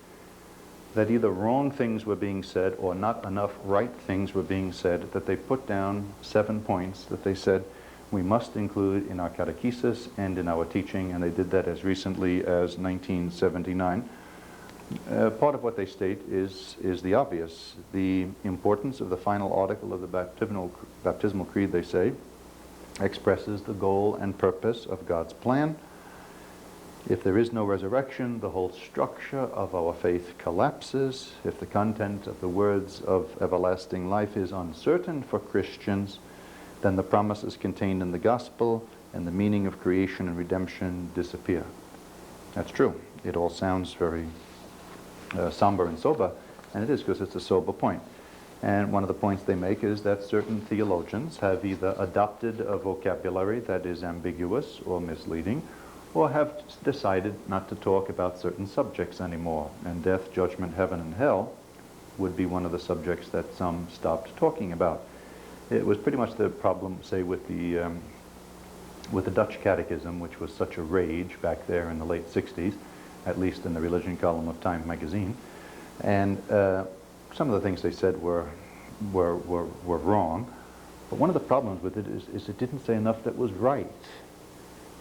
Speaker 2: that either wrong things were being said or not enough right things were being said, that they put down 7 points that they said we must include in our catechesis and in our teaching, and they did that as recently as 1979. Part of what they state is the obvious. The importance of the final article of the baptismal creed, they say, expresses the goal and purpose of God's plan. If there is no resurrection, the whole structure of our faith collapses. If the content of the words of everlasting life is uncertain for Christians, then the promises contained in the gospel and the meaning of creation and redemption disappear. That's true. It all sounds very somber and sober, and it is, because it's a sober point. And one of the points they make is that certain theologians have either adopted a vocabulary that is ambiguous or misleading, or have decided not to talk about certain subjects anymore. And death, judgment, heaven, and hell would be one of the subjects that some stopped talking about. It was pretty much the problem, say, with the Dutch Catechism, which was such a rage back there in the late 60s, at least in the religion column of Time magazine. And some of the things they said were wrong. But one of the problems with it is it didn't say enough that was right.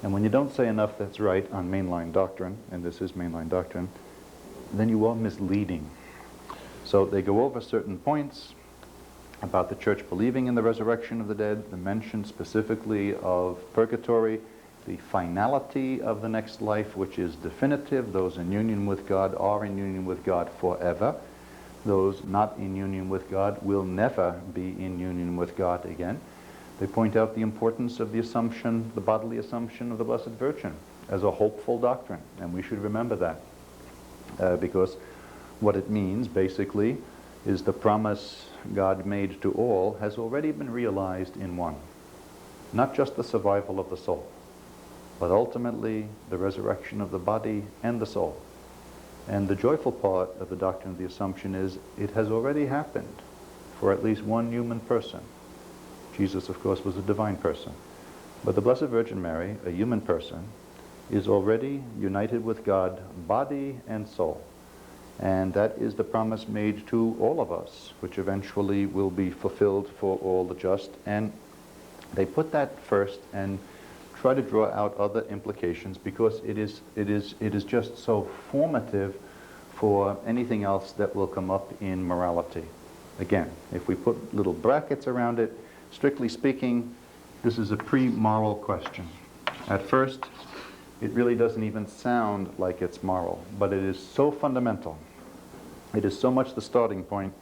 Speaker 2: And when you don't say enough that's right on mainline doctrine, and this is mainline doctrine, then you are misleading. So they go over certain points about the church believing in the resurrection of the dead, the mention specifically of purgatory, the finality of the next life, which is definitive. Those in union with God are in union with God forever. Those not in union with God will never be in union with God again. They point out the importance of the assumption, the bodily assumption of the Blessed Virgin as a hopeful doctrine, and we should remember that because what it means basically is the promise God made to all has already been realized in one. Not just the survival of the soul, but ultimately the resurrection of the body and the soul. And the joyful part of the doctrine of the Assumption is it has already happened for at least one human person. Jesus, of course, was a divine person. But the Blessed Virgin Mary, a human person, is already united with God, body and soul. And that is the promise made to all of us, which eventually will be fulfilled for all the just. And they put that first and try to draw out other implications, because it is just so formative for anything else that will come up in morality. Again, if we put little brackets around it, strictly speaking, this is a pre-moral question. At first, it really doesn't even sound like it's moral, but it is so fundamental. It is so much the starting point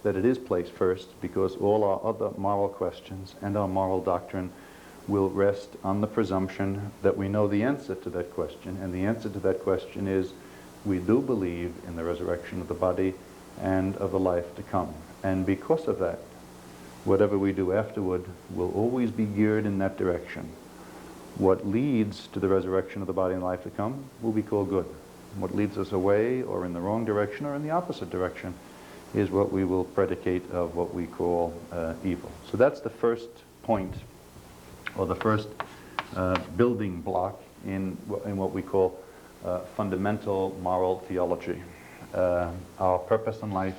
Speaker 2: that it is placed first, because all our other moral questions and our moral doctrine will rest on the presumption that we know the answer to that question. And the answer to that question is, we do believe in the resurrection of the body and of the life to come. And because of that, whatever we do afterward will always be geared in that direction. What leads to the resurrection of the body and life to come will be called good. What leads us away or in the wrong direction or in the opposite direction is what we will predicate of what we call evil. So that's the first point, or the first building block in what we call fundamental moral theology. Our purpose in life,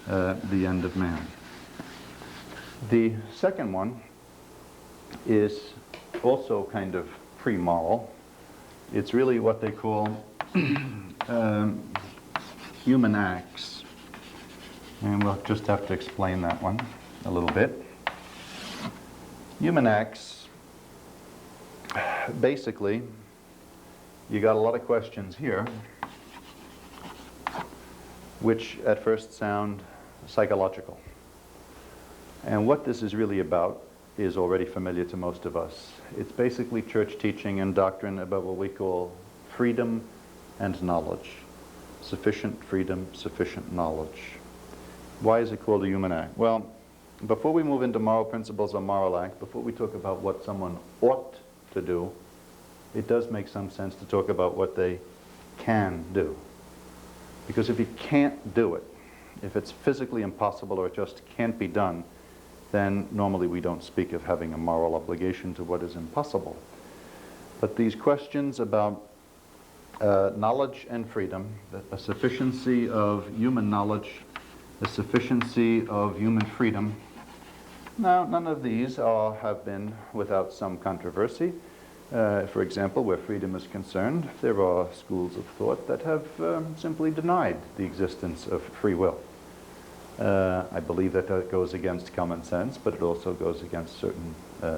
Speaker 2: the end of man. The second one is also kind of pre-moral. It's really what they call human acts. And we'll just have to explain that one a little bit. Human acts, basically, you got a lot of questions here, which at first sound psychological. And what this is really about is already familiar to most of us. It's basically church teaching and doctrine about what we call freedom and knowledge. Sufficient freedom, sufficient knowledge. Why is it called a human act? Well, before we move into moral principles or moral act, before we talk about what someone ought to do, it does make some sense to talk about what they can do. Because if you can't do it, if it's physically impossible or it just can't be done, then normally we don't speak of having a moral obligation to what is impossible. But these questions about knowledge and freedom, a sufficiency of human knowledge, the sufficiency of human freedom, Now, none of these have been without some controversy. For example, where freedom is concerned, there are schools of thought that have simply denied the existence of free will. I believe that that goes against common sense, but it also goes against certain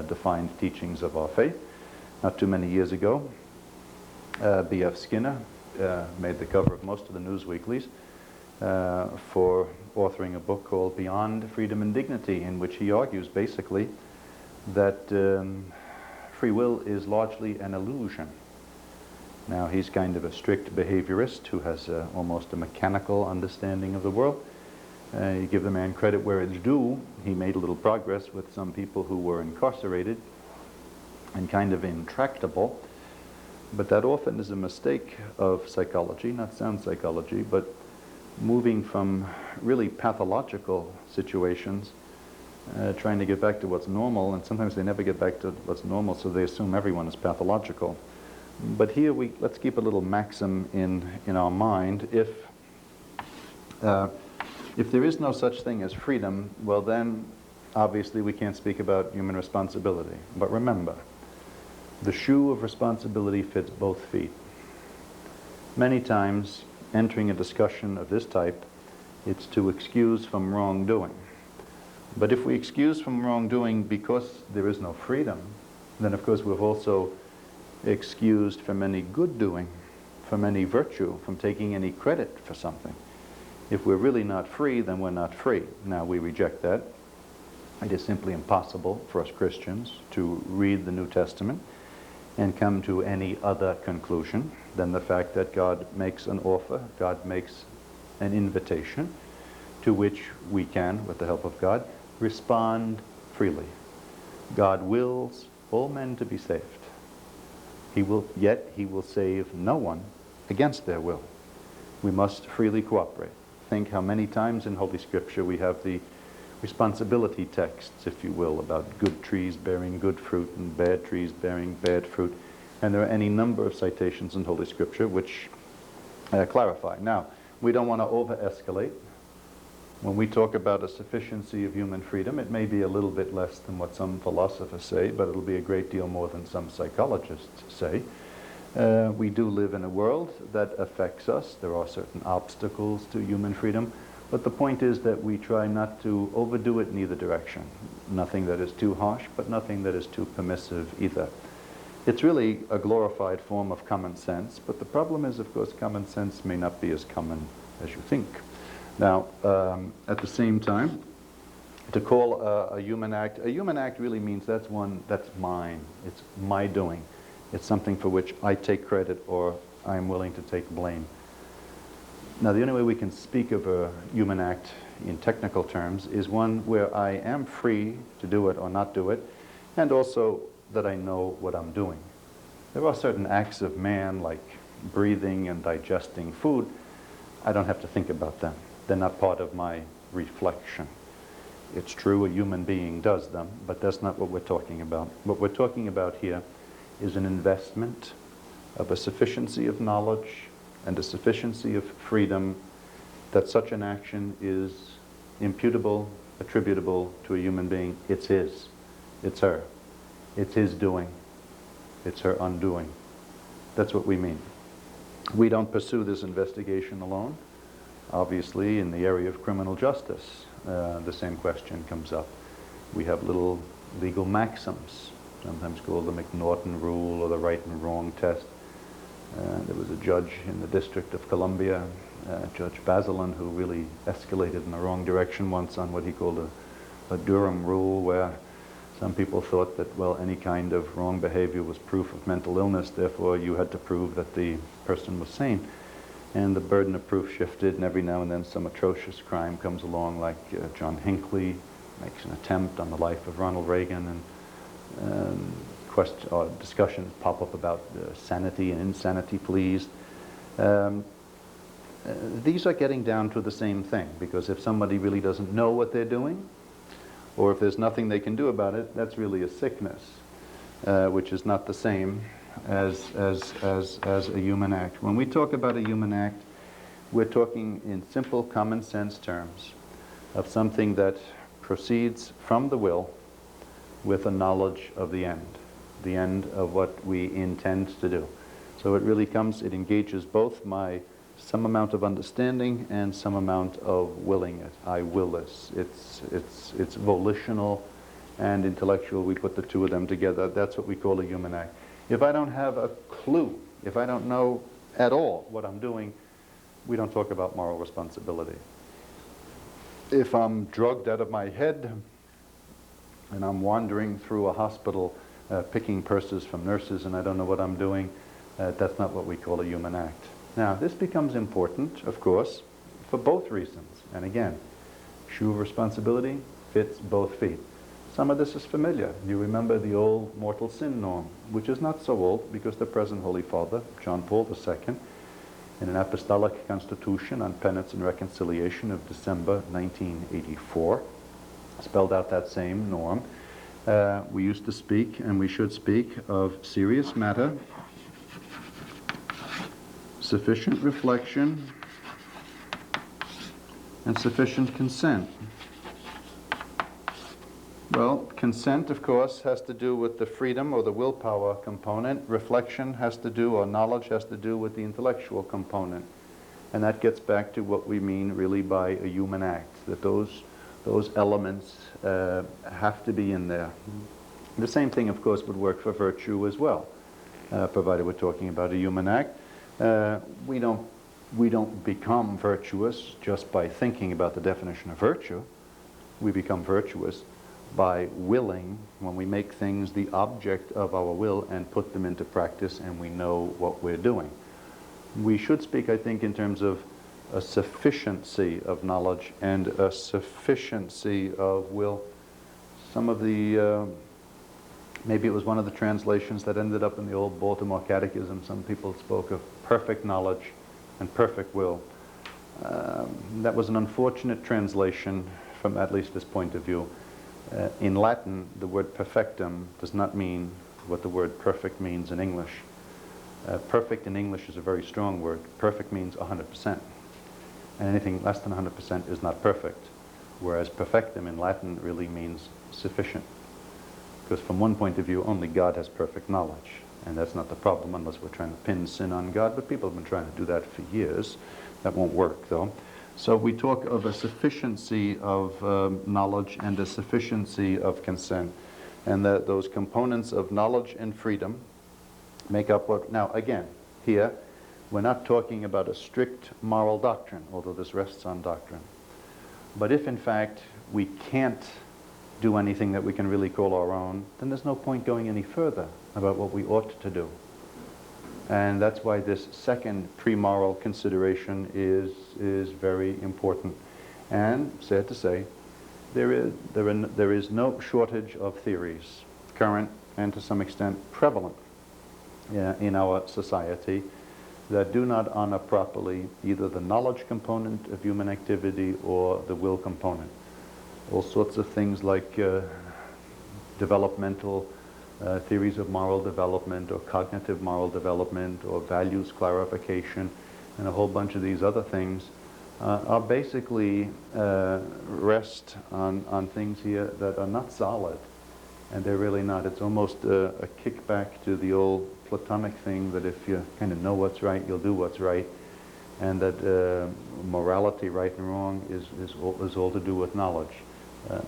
Speaker 2: defined teachings of our faith. Not too many years ago, B.F. Skinner made the cover of most of the news weeklies for authoring a book called Beyond Freedom and Dignity, in which he argues basically that free will is largely an illusion. Now, he's kind of a strict behaviorist who has almost a mechanical understanding of the world. You give the man credit where it's due. He made a little progress with some people who were incarcerated and kind of intractable. But that often is a mistake of psychology, not sound psychology, but moving from really pathological situations, trying to get back to what's normal, and sometimes they never get back to what's normal, so they assume everyone is pathological. But here let's keep a little maxim in our mind. If there is no such thing as freedom, well then obviously we can't speak about human responsibility. But remember, the shoe of responsibility fits both feet. Many times, entering a discussion of this type, it's to excuse from wrongdoing. But if we excuse from wrongdoing because there is no freedom, then of course we've also excused from any good doing, from any virtue, from taking any credit for something. If we're really not free, then we're not free. Now, we reject that. It is simply impossible for us Christians to read the New Testament and come to any other conclusion than the fact that God makes an offer, God makes an invitation to which we can, with the help of God, respond freely. God wills all men to be saved. Yet he will save no one against their will. We must freely cooperate. Think how many times in Holy Scripture we have the responsibility texts, if you will, about good trees bearing good fruit and bad trees bearing bad fruit. And there are any number of citations in Holy Scripture which clarify. Now, we don't want to over-escalate. When we talk about a sufficiency of human freedom, it may be a little bit less than what some philosophers say, but it'll be a great deal more than some psychologists say. We do live in a world that affects us. There are certain obstacles to human freedom, but the point is that we try not to overdo it in either direction. Nothing that is too harsh, but nothing that is too permissive either. It's really a glorified form of common sense, but the problem is, of course, common sense may not be as common as you think. Now, at the same time, to call a human act really means that's mine. It's my doing. It's something for which I take credit or I'm willing to take blame. Now, the only way we can speak of a human act in technical terms is one where I am free to do it or not do it, and also that I know what I'm doing. There are certain acts of man, like breathing and digesting food. I don't have to think about them. They're not part of my reflection. It's true a human being does them, but that's not what we're talking about. What we're talking about here is an investment of a sufficiency of knowledge and a sufficiency of freedom that such an action is imputable, attributable to a human being. It's his. It's her. It's his doing. It's her undoing. That's what we mean. We don't pursue this investigation alone. Obviously, in the area of criminal justice, the same question comes up. We have little legal maxims, sometimes called the McNaughton Rule or the right and wrong test. There was a judge in the District of Columbia, Judge Bazelon, who really escalated in the wrong direction once on what he called a Durham Rule, where some people thought that, well, any kind of wrong behavior was proof of mental illness, therefore you had to prove that the person was sane. And the burden of proof shifted, and every now and then some atrocious crime comes along, like John Hinckley makes an attempt on the life of Ronald Reagan, and discussions pop up about sanity and insanity pleas. These are getting down to the same thing, because if somebody really doesn't know what they're doing, or if there's nothing they can do about it, that's really a sickness, which is not the same as a human act. When we talk about a human act, we're talking in simple common sense terms of something that proceeds from the will with a knowledge of the end of what we intend to do. So it really comes, it engages both some amount of understanding and some amount of willing it. I will this. It's volitional and intellectual. We put the two of them together. That's what we call a human act. If I don't have a clue, if I don't know at all what I'm doing, we don't talk about moral responsibility. If I'm drugged out of my head and I'm wandering through a hospital picking purses from nurses and I don't know what I'm doing, that's not what we call a human act. Now, this becomes important, of course, for both reasons. And again, shoe of responsibility fits both feet. Some of this is familiar. You remember the old mortal sin norm, which is not so old because the present Holy Father, John Paul II, in an apostolic constitution on penance and reconciliation of December 1984, spelled out that same norm. We used to speak, and we should speak, of serious matter, sufficient reflection, and sufficient consent. Well, consent, of course, has to do with the freedom or the willpower component. Reflection has to do, or knowledge has to do with the intellectual component. And that gets back to what we mean really by a human act, that those elements have to be in there. The same thing, of course, would work for virtue as well, provided we're talking about a human act. We don't become virtuous just by thinking about the definition of virtue. We become virtuous by willing, when we make things the object of our will and put them into practice and we know what we're doing. We should speak, I think, in terms of a sufficiency of knowledge and a sufficiency of will. Some of the, maybe it was one of the translations that ended up in the old Baltimore Catechism, some people spoke of perfect knowledge and perfect will. That was an unfortunate translation from at least this point of view. In Latin, the word perfectum does not mean what the word perfect means in English. Perfect in English is a very strong word. Perfect means 100%. And anything less than 100% is not perfect. Whereas perfectum in Latin really means sufficient. Because from one point of view, only God has perfect knowledge. And that's not the problem unless we're trying to pin sin on God. But people have been trying to do that for years. That won't work, though. So we talk of a sufficiency of knowledge and a sufficiency of consent. And that those components of knowledge and freedom make up what... Now, again, here, we're not talking about a strict moral doctrine, although this rests on doctrine. But if, in fact, we can't do anything that we can really call our own, then there's no point going any further about what we ought to do. And that's why this second pre-moral consideration is very important. And, sad to say, there is no shortage of theories, current and to some extent prevalent in our society, that do not honor properly either the knowledge component of human activity or the will component. All sorts of things like developmental theories of moral development or cognitive moral development or values clarification and a whole bunch of these other things are basically rest on things here that are not solid. And they're really not. It's almost a kickback to the old Platonic thing that if you kind of know what's right, you'll do what's right. And that morality, right and wrong, is all to do with knowledge.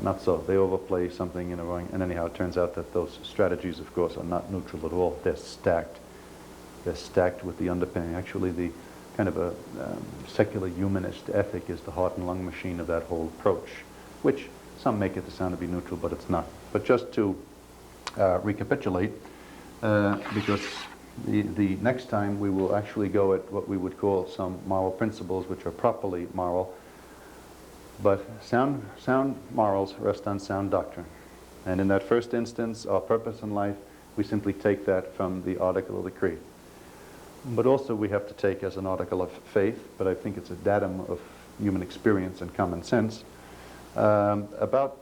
Speaker 2: Not so. They overplay something in a wrong. And anyhow, it turns out that those strategies, of course, are not neutral at all. They're stacked. They're stacked with the underpinning. Actually, the kind of a secular humanist ethic is the heart and lung machine of that whole approach, which some make it to sound to be neutral, but it's not. But just to recapitulate, because the next time we will actually go at what we would call some moral principles which are properly moral, but sound morals rest on sound doctrine. And in that first instance, our purpose in life, we simply take that from the article of the Creed. But also we have to take as an article of faith, but I think it's a datum of human experience and common sense, about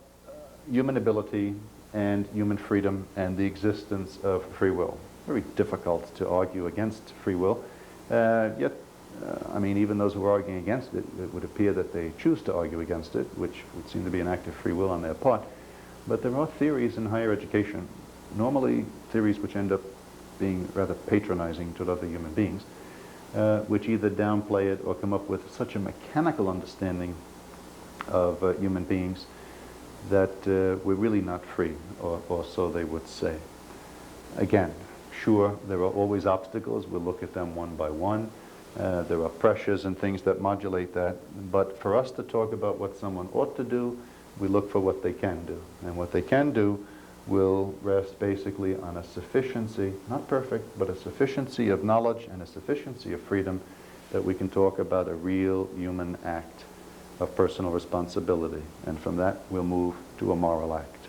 Speaker 2: human ability and human freedom and the existence of free will. Very difficult to argue against free will, yet I mean, even those who are arguing against it, it would appear that they choose to argue against it, which would seem to be an act of free will on their part. But there are theories in higher education, normally theories which end up being rather patronizing to other human beings, which either downplay it or come up with such a mechanical understanding of human beings that we're really not free, or so they would say. Again, sure, there are always obstacles. We'll look at them one by one. There are pressures and things that modulate that. But for us to talk about what someone ought to do, we look for what they can do. And what they can do will rest basically on a sufficiency, not perfect, but a sufficiency of knowledge and a sufficiency of freedom that we can talk about a real human act of personal responsibility. And from that, we'll move to a moral act.